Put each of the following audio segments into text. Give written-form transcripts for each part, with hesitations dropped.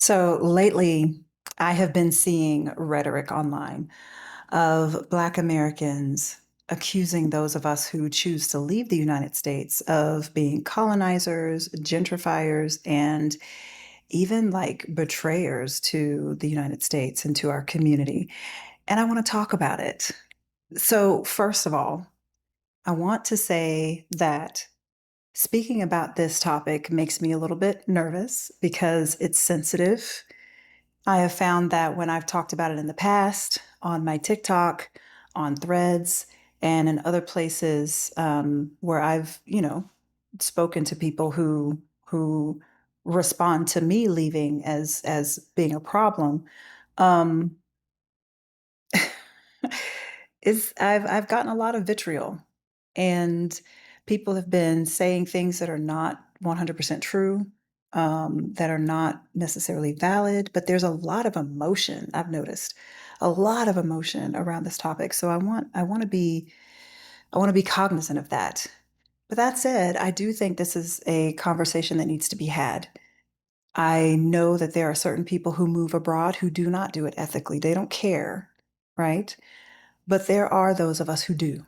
So lately, I have been seeing rhetoric online of Black Americans accusing those of us who choose to leave the United States of being colonizers, gentrifiers, and even like betrayers to the United States and to our community. And I want to talk about it. So, first of all, I want to say that speaking about this topic makes me a little bit nervous because it's sensitive. I have found that when I've talked about it in the past on my TikTok, on Threads, and in other places where I've, spoken to people who respond to me leaving as being a problem, um, is I've gotten a lot of vitriol, and people have been saying things that are not 100% true, that are not necessarily valid, but there's a lot of emotion. I've noticed a lot of emotion around this topic. So I want to be cognizant of that. But that said, I do think this is a conversation that needs to be had. I know that there are certain people who move abroad who do not do it ethically. They don't care, right? But there are those of us who do.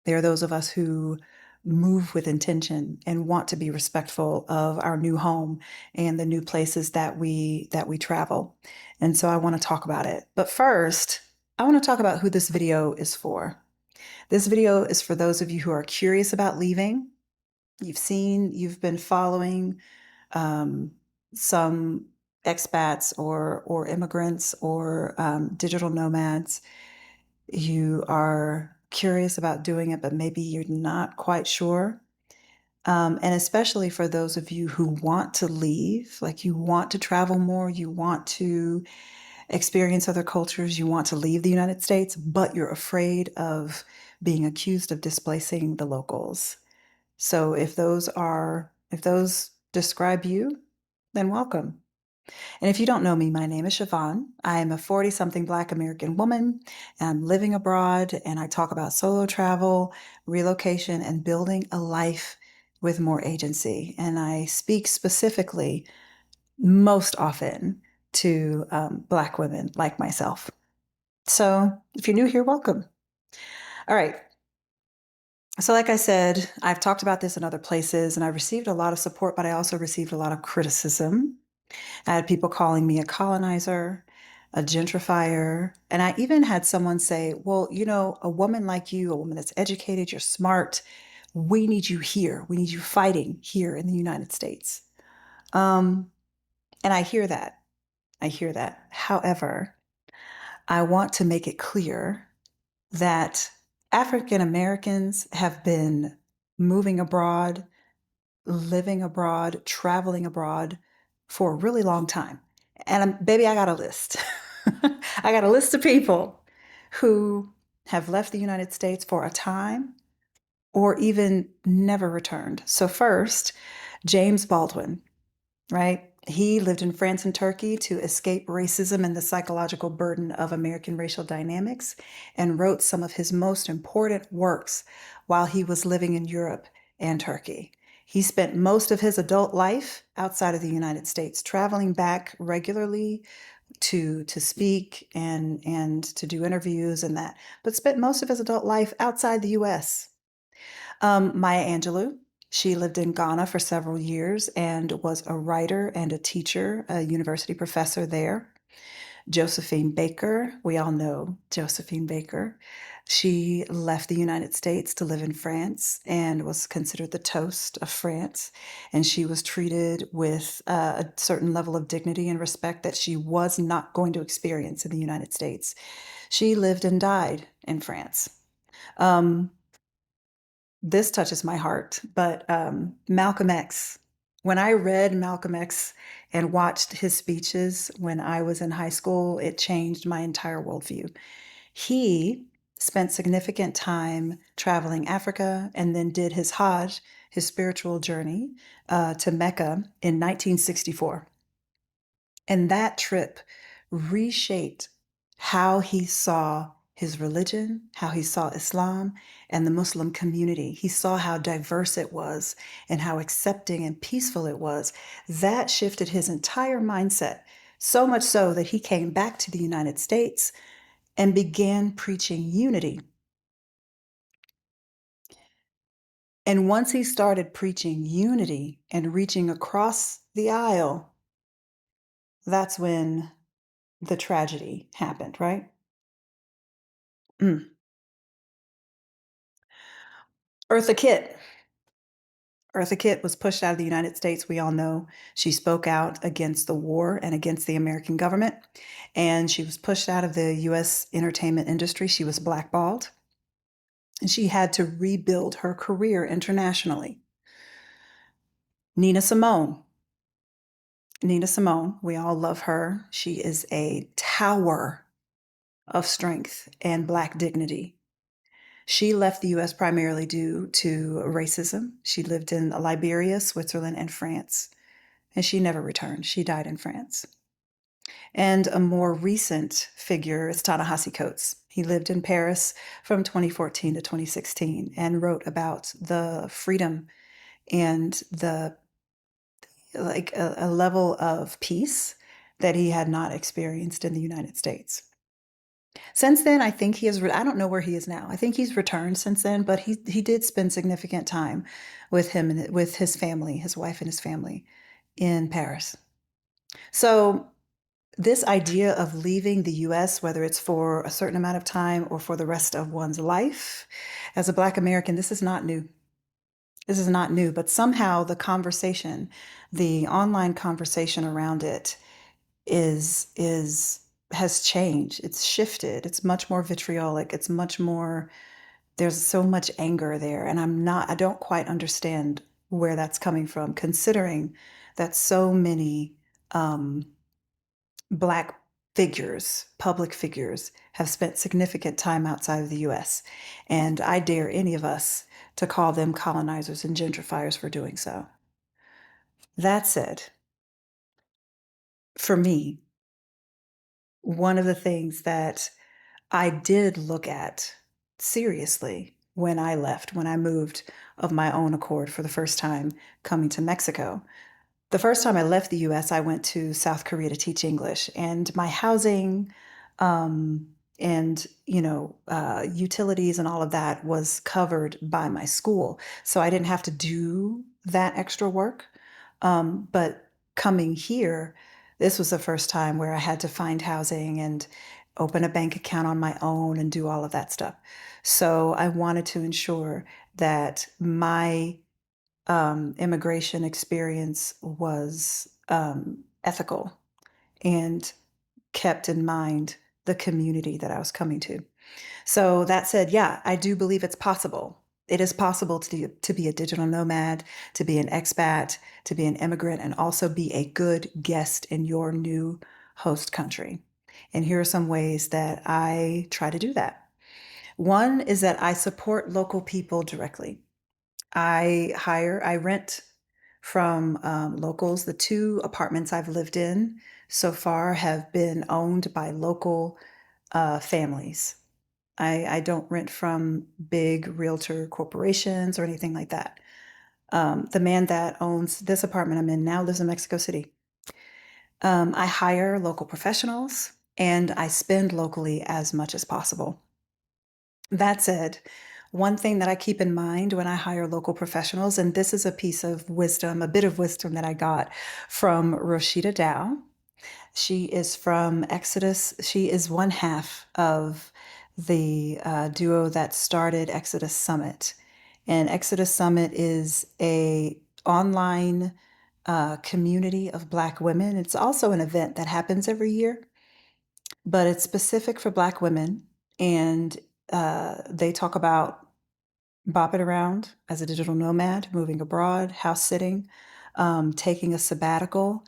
There are those of us who move with intention and want to be respectful of our new home and the new places that we travel. And so I want to talk about it. But first, I want to talk about who this video is for. This video is for those of you who are curious about leaving. You've been following um, some expats or immigrants or digital nomads. You are curious about doing it, but maybe you're not quite sure. And especially for those of you who want to leave, like you want to travel more, you want to experience other cultures, you want to leave the United States, but you're afraid of being accused of displacing the locals. So if those describe you, then welcome. And if you don't know me, my name is Siobhan. I am a 40 something Black American woman. I'm living abroad, and I talk about solo travel, relocation, and building a life with more agency. And I speak specifically, most often, to Black women like myself. So if you're new here, welcome. All right. So, like I said, I've talked about this in other places, and I received a lot of support, but I also received a lot of criticism. I had people calling me a colonizer, a gentrifier, and I even had someone say, well, a woman like you, a woman that's educated, you're smart, we need you here. We need you fighting here in the United States. Um, and I hear that. I hear that. However, I want to make it clear that African Americans have been moving abroad, living abroad, traveling abroad for a really long time. And baby, I got a list. I got a list of people who have left the United States for a time or even never returned. So, first, James Baldwin, right? He lived in France and Turkey to escape racism and the psychological burden of American racial dynamics and wrote some of his most important works while he was living in Europe and Turkey. He spent most of his adult life outside of the United States, traveling back regularly to speak and to do interviews and that, but spent most of his adult life outside the US. Maya Angelou, she lived in Ghana for several years and was a writer and a teacher, a university professor there. Josephine Baker, we all know Josephine Baker. She left the United States to live in France and was considered the toast of France. And she was treated with a certain level of dignity and respect that she was not going to experience in the United States. She lived and died in France. Um, this touches my heart, but Malcolm X, when I read Malcolm X and watched his speeches when I was in high school, it changed my entire worldview. He spent significant time traveling Africa and then did his Hajj, his spiritual journey, to Mecca in 1964. And that trip reshaped how he saw his religion, how he saw Islam and the Muslim community. He saw how diverse it was and how accepting and peaceful it was. That shifted his entire mindset So much so that he came back to the United States and began preaching unity. And once he started preaching unity and reaching across the aisle, that's when the tragedy happened, right? Mm. Eartha Kitt. Eartha Kitt was pushed out of the United States. We all know she spoke out against the war and against the American government. And she was pushed out of the US entertainment industry. She was blackballed. And she had to rebuild her career internationally. Nina Simone. Nina Simone, we all love her. She is a tower of strength and Black dignity. She left the US primarily due to racism. She lived in Liberia, Switzerland, and France, and she never returned. She died in France. And a more recent figure is Ta-Nehisi Coates. He lived in Paris from 2014 to 2016 and wrote about the freedom and the like a level of peace that he had not experienced in the United States. Since then, I think he has. I don't know where he is now. I think he's returned since then, but he did spend significant time with him and with his family, his wife and his family, in Paris. So this idea of leaving the U.S., whether it's for a certain amount of time or for the rest of one's life, as a Black American, this is not new. This is not new, but somehow the conversation, the online conversation around it is has changed. It's shifted. It's much more vitriolic. It's much more, there's so much anger there. And I don't quite understand where that's coming from, considering that so many Black figures, public figures, have spent significant time outside of the US. And I dare any of us to call them colonizers and gentrifiers for doing so. That said, for me, one of the things that I did look at seriously when I left, when I moved of my own accord for the first time coming to Mexico. The first time I left the US, I went to South Korea to teach English, and my housing and utilities and all of that was covered by my school. So I didn't have to do that extra work. But coming here, this was the first time where I had to find housing and open a bank account on my own and do all of that stuff. So I wanted to ensure that my immigration experience was ethical and kept in mind the community that I was coming to. So that said, yeah, I do believe it's possible. It is possible to be a digital nomad, to be an expat, to be an immigrant, and also be a good guest in your new host country. And here are some ways that I try to do that. One is that I support local people directly. I rent from locals. The two apartments I've lived in so far have been owned by local families. I don't rent from big realtor corporations or anything like that. The man that owns this apartment I'm in now lives in Mexico City. I hire local professionals and I spend locally as much as possible. That said, one thing that I keep in mind when I hire local professionals, and this is a piece of wisdom, a bit of wisdom that I got from Rashida Dow. She is from Exodus. She is one half of the duo that started Exodus Summit. And Exodus Summit is a online community of Black women. It's also an event that happens every year, but it's specific for Black women. And they talk about bopping around as a digital nomad, moving abroad, house sitting, taking a sabbatical.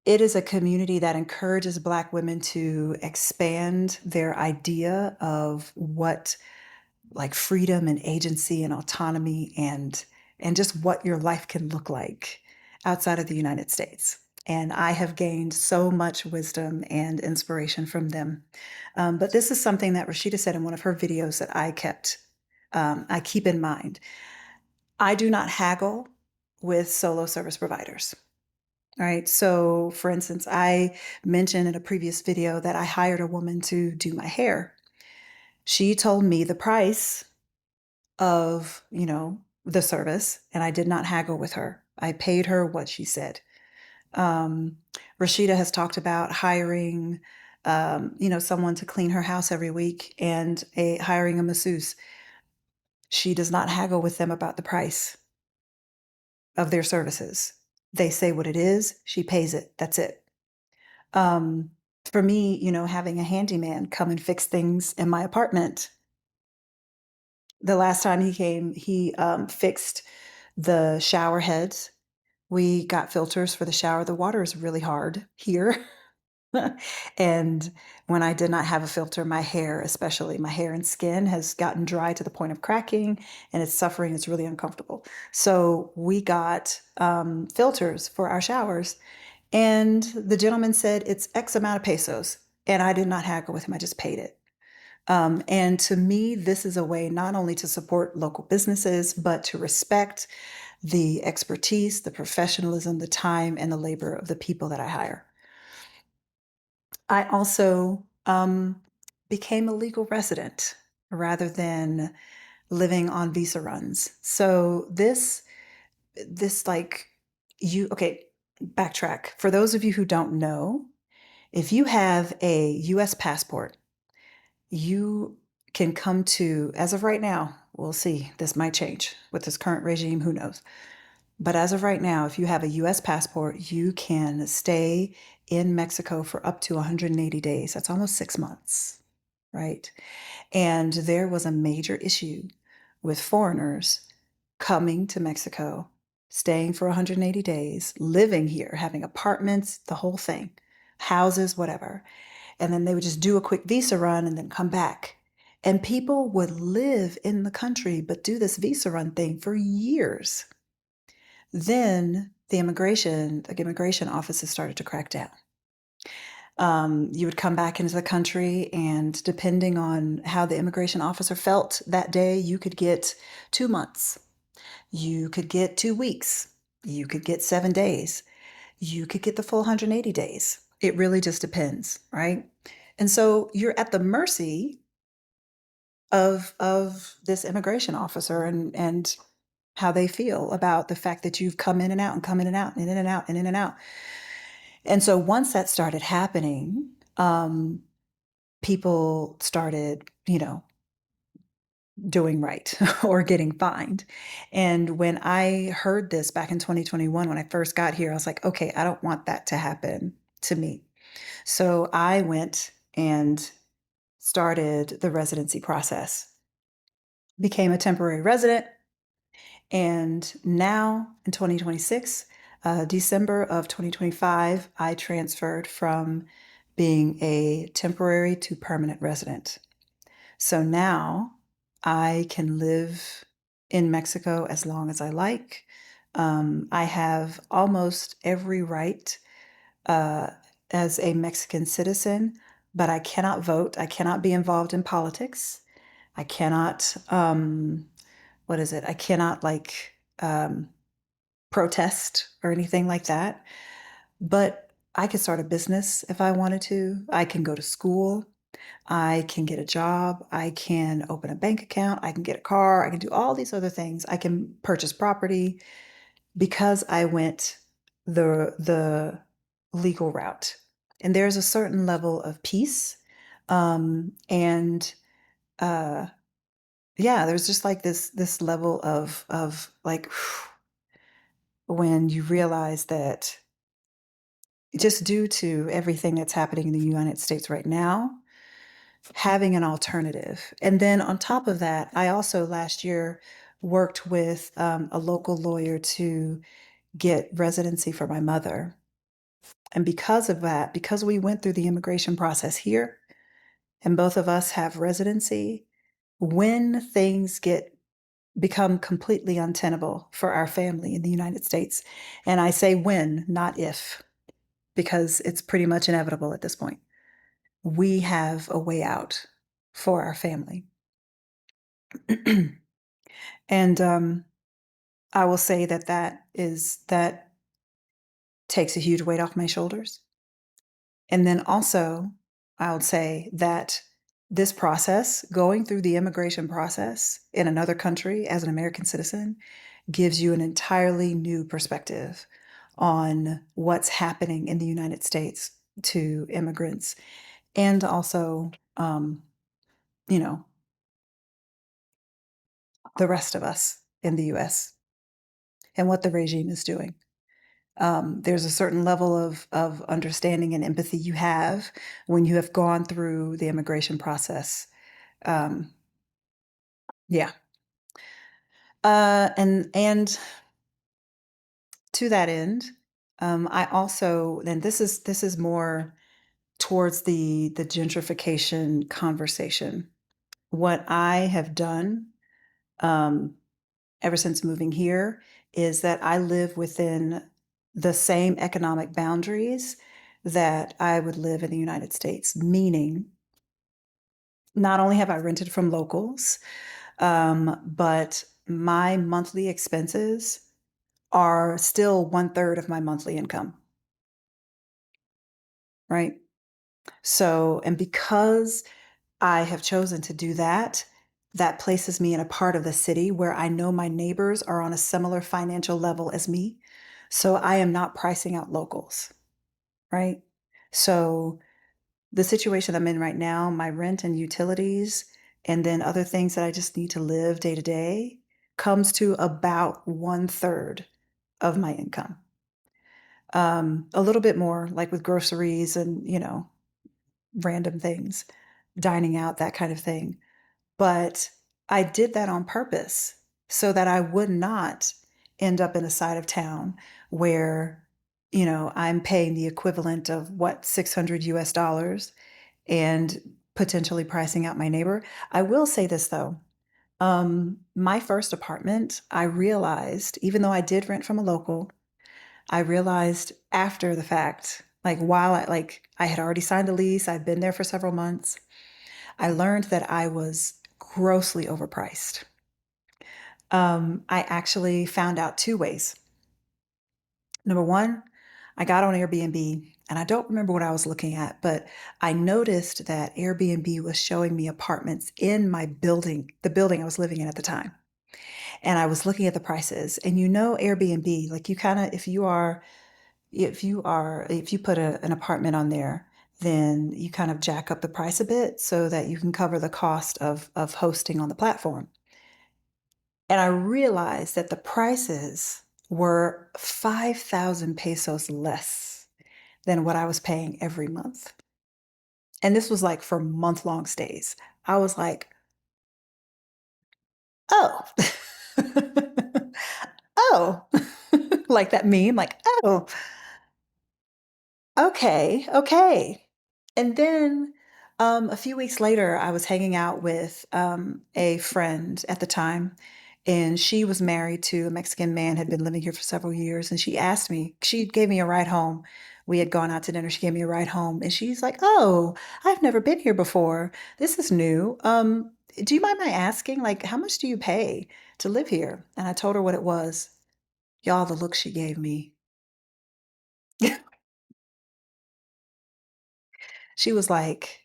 It is a community that encourages Black women to expand their idea of what like freedom and agency and autonomy and just what your life can look like outside of the United States. And I have gained so much wisdom and inspiration from them. But this is something that Rashida said in one of her videos that I keep in mind. I do not haggle with solo service providers. Right. So, for instance, I mentioned in a previous video that I hired a woman to do my hair. She told me the price of, the service, and I did not haggle with her. I paid her what she said. Um, Rashida has talked about hiring, someone to clean her house every week and hiring a masseuse. She does not haggle with them about the price of their services. They say what it is, she pays it. That's it. Um, for me, having a handyman come and fix things in my apartment. The last time he came, he fixed the shower heads. We got filters for the shower. The water is really hard here. And when I did not have a filter, my hair, especially my hair and skin, has gotten dry to the point of cracking and it's suffering. It's really uncomfortable. So we got filters for our showers. And the gentleman said it's X amount of pesos. And I did not haggle with him, I just paid it. And to me, this is a way not only to support local businesses, but to respect the expertise, the professionalism, the time, and the labor of the people that I hire. I also became a legal resident rather than living on visa runs. So this like okay, backtrack. For those of you who don't know, if you have a US passport, you can come to, as of right now, we'll see, this might change with this current regime, who knows. But as of right now, if you have a US passport, you can stay in Mexico for up to 180 days. That's almost 6 months, right? And there was a major issue with foreigners coming to Mexico, staying for 180 days, living here, having apartments, the whole thing, houses, whatever. And then they would just do a quick visa run and then come back. And people would live in the country, but do this visa run thing for years. Then the immigration offices started to crack down. You would come back into the country, and depending on how the immigration officer felt that day, you could get 2 months, you could get 2 weeks, you could get 7 days, you could get the full 180 days. It really just depends, right? And so you're at the mercy of this immigration officer and how they feel about the fact that you've come in and out and come in and out and in and out and in and out. And so once that started happening, people started, doing right or getting fined. And when I heard this back in 2021, when I first got here, I was like, okay, I don't want that to happen to me. So I went and started the residency process, became a temporary resident, and now in 2026, December of 2025, I transferred from being a temporary to permanent resident. So now I can live in Mexico as long as I like. I have almost every right uh, as a Mexican citizen, but I cannot vote. I cannot be involved in politics. I cannot, what is it? I cannot um, protest or anything like that. But I could start a business if I wanted to. I can go to school. I can get a job. I can open a bank account. I can get a car. I can do all these other things. I can purchase property because I went the legal route. And there's a certain level of peace. And yeah, there's just like this level of like when you realize that just due to everything that's happening in the United States right now, having an alternative. And then on top of that, I also last year worked with a local lawyer to get residency for my mother. And because of that, because we went through the immigration process here and both of us have residency, when things become completely untenable for our family in the United States, and I say when, not if, because it's pretty much inevitable at this point, we have a way out for our family. And I will say that takes a huge weight off my shoulders. And then also, I would say that this process, going through the immigration process in another country as an American citizen, gives you an entirely new perspective on what's happening in the United States to immigrants and also, you know, the rest of us in the US and what the regime is doing. There's a certain level of understanding and empathy you have when you have gone through the immigration process. Um, yeah. And to that end, I also, and this is more towards the gentrification conversation. What I have done um, ever since moving here is that I live within the same economic boundaries that I would live in the United States, meaning not only have I rented from locals, but my monthly expenses are still one third of my monthly income, right? So, and because I have chosen to do that, that places me in a part of the city where I know my neighbors are on a similar financial level as me. So I am not pricing out locals, right? So the situation I'm in right now, my rent and utilities, and then other things that I just need to live day to day, comes to about one third of my income. A little bit more, like with groceries and, random things, dining out, that kind of thing. But I did that on purpose so that I would not end up in a side of town where, I'm paying the equivalent of what, 600 US dollars and potentially pricing out my neighbor. I will say this though. My first apartment, I realized, even though I did rent from a local, I realized after the fact, like while I had already signed a lease, I'd been there for several months. I learned that I was grossly overpriced. I actually found out two ways. Number one, I got on Airbnb and I don't remember what I was looking at, but I noticed that Airbnb was showing me apartments in my building, the building I was living in at the time. And I was looking at the prices. And Airbnb, like you kind of, if you put an apartment on there, then you kind of jack up the price a bit so that you can cover the cost of hosting on the platform. And I realized that the prices were 5,000 pesos less than what I was paying every month. And this was like for month-long stays. I was like, oh, oh, like that meme, like, oh, okay, okay. And then a few weeks later, I was hanging out with a friend at the time, and she was married to a Mexican man, had been living here for several years. And she gave me a ride home. We had gone out to dinner. She gave me a ride home, and she's like, "Oh, I've never been here before. This is new. Do you mind my asking, like, how much do you pay to live here?" And I told her what it was. Y'all, the look she gave me. She was like,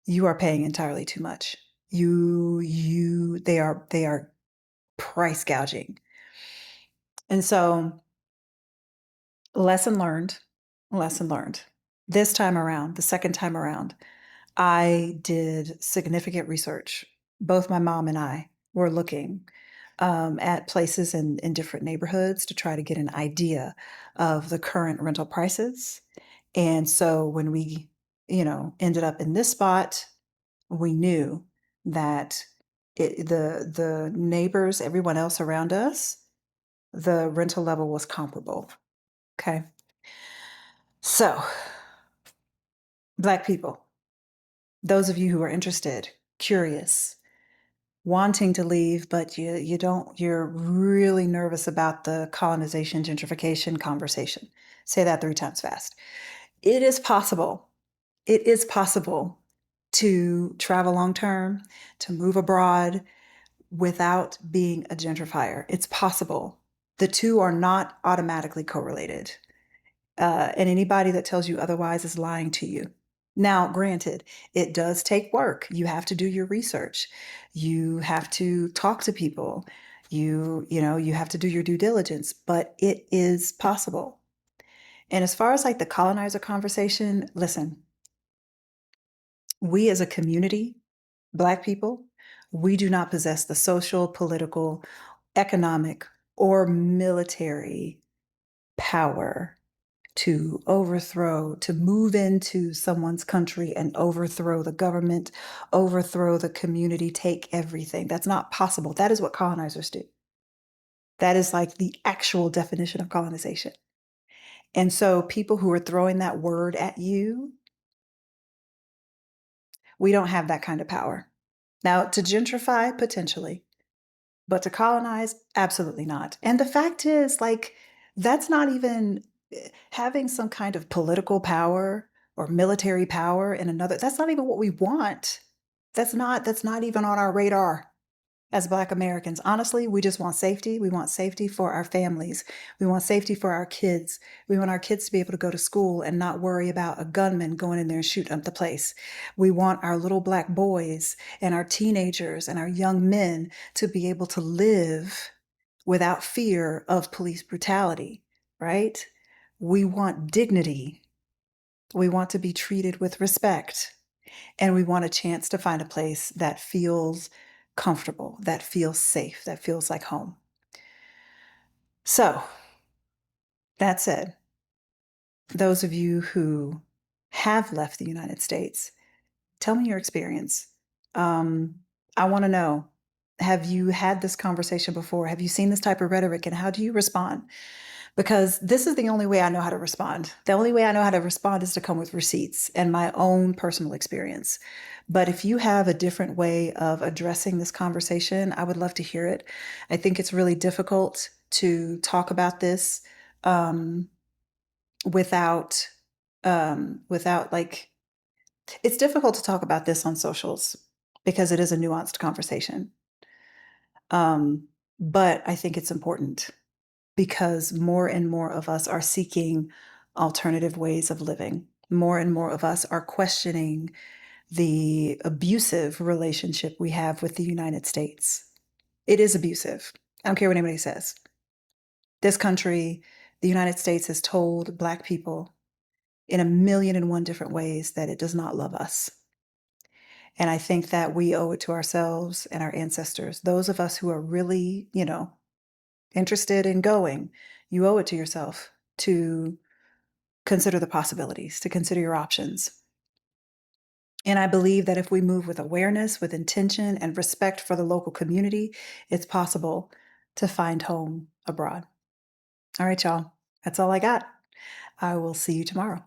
"You are paying entirely too much. They are price gouging." And so, lesson learned, lesson learned. This time around, the second time around, I did significant research. Both my mom and I were looking at places in different neighborhoods to try to get an idea of the current rental prices. And so when we, ended up in this spot, we knew that the neighbors, everyone else around us, the rental level was comparable. Okay. So, Black people, those of you who are interested, curious, wanting to leave, but you're really nervous about the colonization, gentrification conversation. Say that 3 times fast. It is possible. It is possible to travel long term, to move abroad, without being a gentrifier. It's possible. The two are not automatically correlated. And anybody that tells you otherwise is lying to you. Now, granted, it does take work. You have to do your research. You have to talk to people. You have to do your due diligence, but it is possible. And as far as like the colonizer conversation, listen, we as a community, Black people, we do not possess the social, political, economic, or military power to overthrow, to move into someone's country and overthrow the government, overthrow the community, take everything. That's not possible. That is what colonizers do. That is like the actual definition of colonization. And so people who are throwing that word at you, we don't have that kind of power. Now, to gentrify, potentially, but to colonize, absolutely not. And the fact is, like, that's not even having some kind of political power or military power in another, that's not even what we want. That's not even on our radar as Black Americans. Honestly, we just want safety. We want safety for our families. We want safety for our kids. We want our kids to be able to go to school and not worry about a gunman going in there and shooting up the place. We want our little Black boys and our teenagers and our young men to be able to live without fear of police brutality, right? We want dignity. We want to be treated with respect. And we want a chance to find a place that feels comfortable, that feels safe, that feels like home. So, that said, those of you who have left the United States, tell me your experience. I want to know, have you had this conversation before? Have you seen this type of rhetoric, and how do you respond? Because this is the only way I know how to respond. The only way I know how to respond is to come with receipts and my own personal experience. But if you have a different way of addressing this conversation, I would love to hear it. I think it's really difficult to talk about this um, without without like it's difficult to talk about this on socials because it is a nuanced conversation. Um, but I think it's important because more and more of us are seeking alternative ways of living. More and more of us are questioning the abusive relationship we have with the United States. It is abusive. I don't care what anybody says. This country, the United States, has told Black people in a million and one different ways that it does not love us. And I think that we owe it to ourselves and our ancestors, those of us who are really, interested in going, you owe it to yourself to consider the possibilities, to consider your options. And I believe that if we move with awareness, with intention, and respect for the local community, it's possible to find home abroad. All right, y'all. That's all I got. I will see you tomorrow.